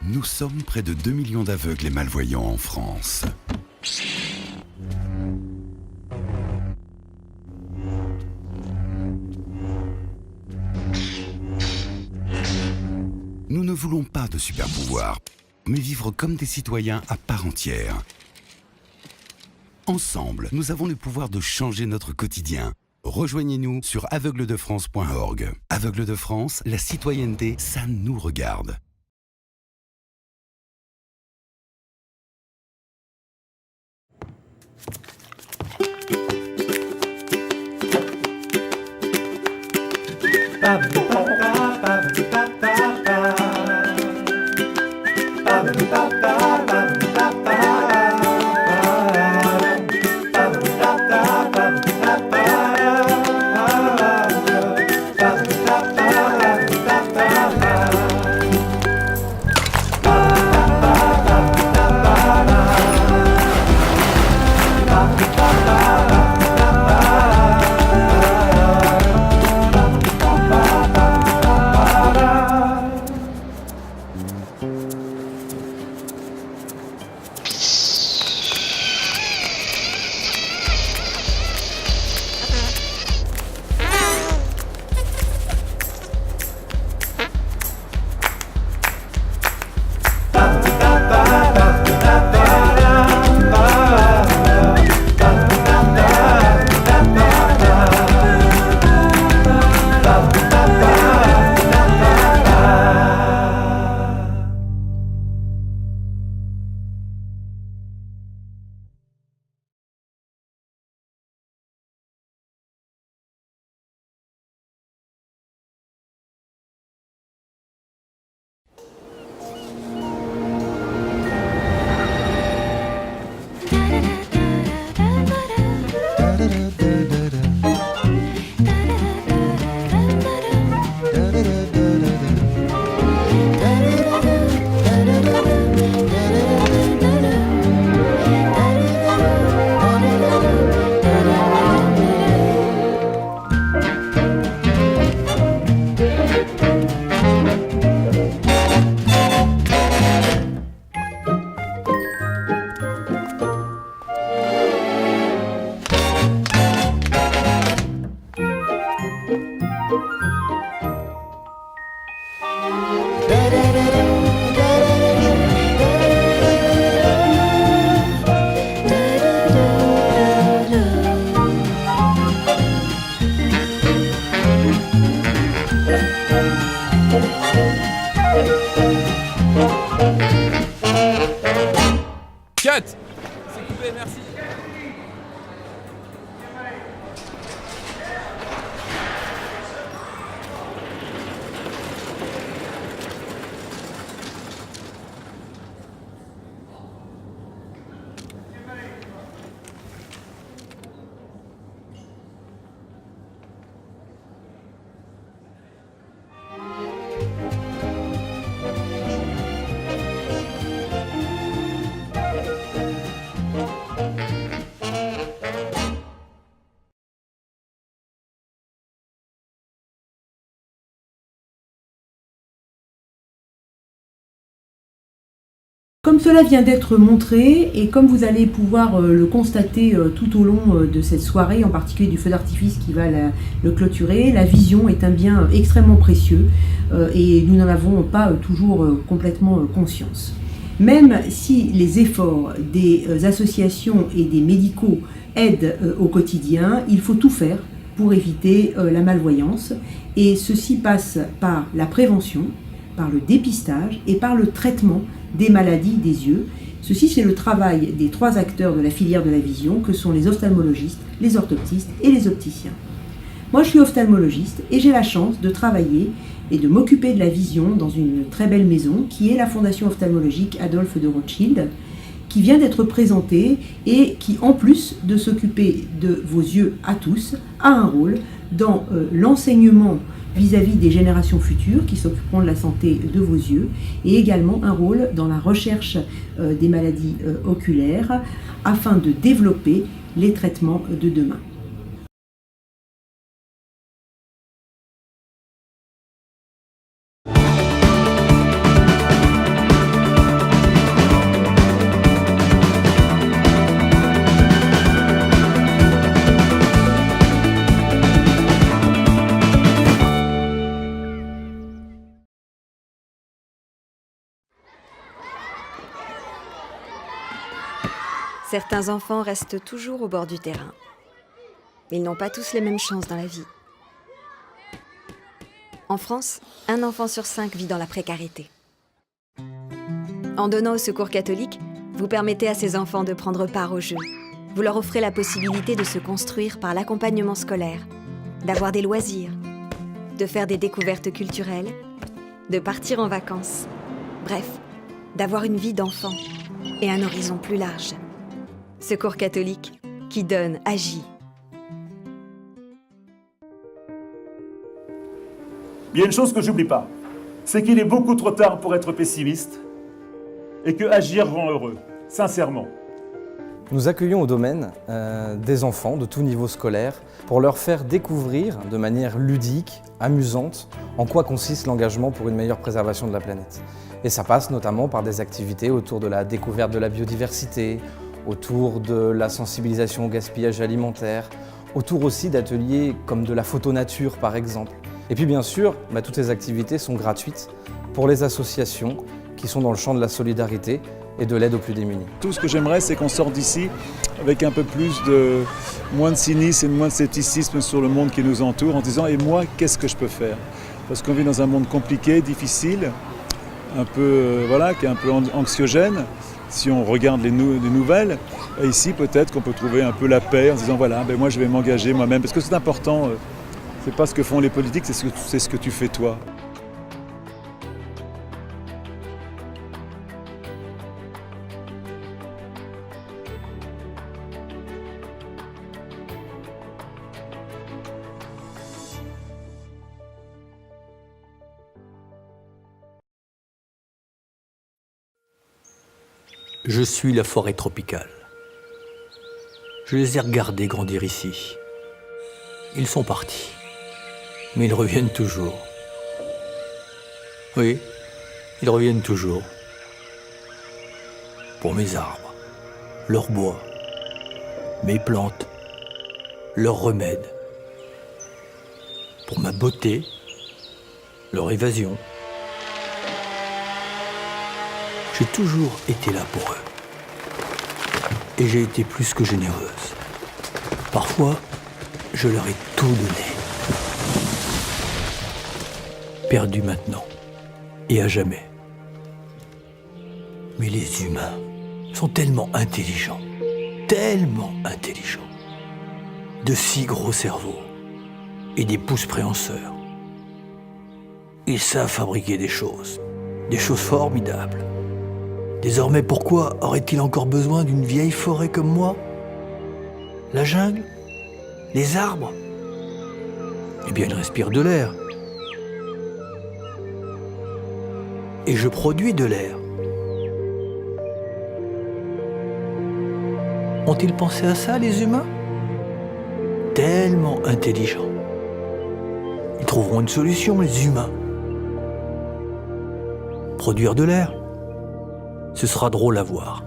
Nous sommes près de 2 millions d'aveugles et malvoyants en France. Nous ne voulons pas de super pouvoirs, mais vivre comme des citoyens à part entière. Ensemble, nous avons le pouvoir de changer notre quotidien. Rejoignez-nous sur aveugledefrance.org. Aveugles de France, la citoyenneté, ça nous regarde. Cut. C'est coupé, merci. Comme cela vient d'être montré, et comme vous allez pouvoir le constater tout au long de cette soirée, en particulier du feu d'artifice qui va le clôturer, la vision est un bien extrêmement précieux et nous n'en avons pas toujours complètement conscience. Même si les efforts des associations et des médicaux aident au quotidien, il faut tout faire pour éviter la malvoyance, et ceci passe par la prévention, par le dépistage et par le traitement des maladies des yeux. Ceci, c'est le travail des 3 acteurs de la filière de la vision, que sont les ophtalmologistes, les orthoptistes et les opticiens. Moi, je suis ophtalmologiste et j'ai la chance de travailler et de m'occuper de la vision dans une très belle maison qui est la Fondation ophtalmologique Adolphe de Rothschild, qui vient d'être présentée et qui, en plus de s'occuper de vos yeux à tous, a un rôle dans l'enseignement vis-à-vis des générations futures qui s'occuperont de la santé de vos yeux, et également un rôle dans la recherche des maladies oculaires afin de développer les traitements de demain. Certains enfants restent toujours au bord du terrain. Ils n'ont pas tous les mêmes chances dans la vie. En France, 1 enfant sur 5 vit dans la précarité. En donnant au Secours catholique, vous permettez à ces enfants de prendre part au jeu. Vous leur offrez la possibilité de se construire par l'accompagnement scolaire, d'avoir des loisirs, de faire des découvertes culturelles, de partir en vacances. Bref, d'avoir une vie d'enfant et un horizon plus large. Secours catholique, qui donne, agit. Il y a une chose que j'oublie pas, c'est qu'il est beaucoup trop tard pour être pessimiste et que agir rend heureux, sincèrement. Nous accueillons au domaine des enfants de tout niveau scolaire pour leur faire découvrir de manière ludique, amusante, en quoi consiste l'engagement pour une meilleure préservation de la planète. Et ça passe notamment par des activités autour de la découverte de la biodiversité, autour de la sensibilisation au gaspillage alimentaire, autour aussi d'ateliers comme de la photo nature par exemple. Et puis bien sûr, toutes ces activités sont gratuites pour les associations qui sont dans le champ de la solidarité et de l'aide aux plus démunis. Tout ce que j'aimerais, c'est qu'on sorte d'ici avec un peu moins de cynisme et moins de scepticisme sur le monde qui nous entoure, en disant « et moi, qu'est-ce que je peux faire ?» Parce qu'on vit dans un monde compliqué, difficile, un peu, qui est un peu anxiogène, si on regarde les nouvelles. Et ici, peut-être qu'on peut trouver un peu la paix en se disant « voilà, moi je vais m'engager moi-même ». Parce que c'est important, c'est pas ce que font les politiques, c'est ce que tu fais toi. Je suis la forêt tropicale. Je les ai regardés grandir ici. Ils sont partis, mais ils reviennent toujours. Oui, ils reviennent toujours. Pour mes arbres, leur bois, mes plantes, leurs remèdes. Pour ma beauté, leur évasion. J'ai toujours été là pour eux. Et j'ai été plus que généreuse. Parfois, je leur ai tout donné. Perdu maintenant, et à jamais. Mais les humains sont tellement intelligents, de si gros cerveaux et des pouces préhenseurs. Ils savent fabriquer des choses formidables. Désormais, pourquoi aurait-il encore besoin d'une vieille forêt comme moi? La jungle? Les arbres? Eh bien, ils respirent de l'air. Et je produis de l'air. Ont-ils pensé à ça, les humains? Tellement intelligents. Ils trouveront une solution, les humains. Produire de l'air. Ce sera drôle à voir.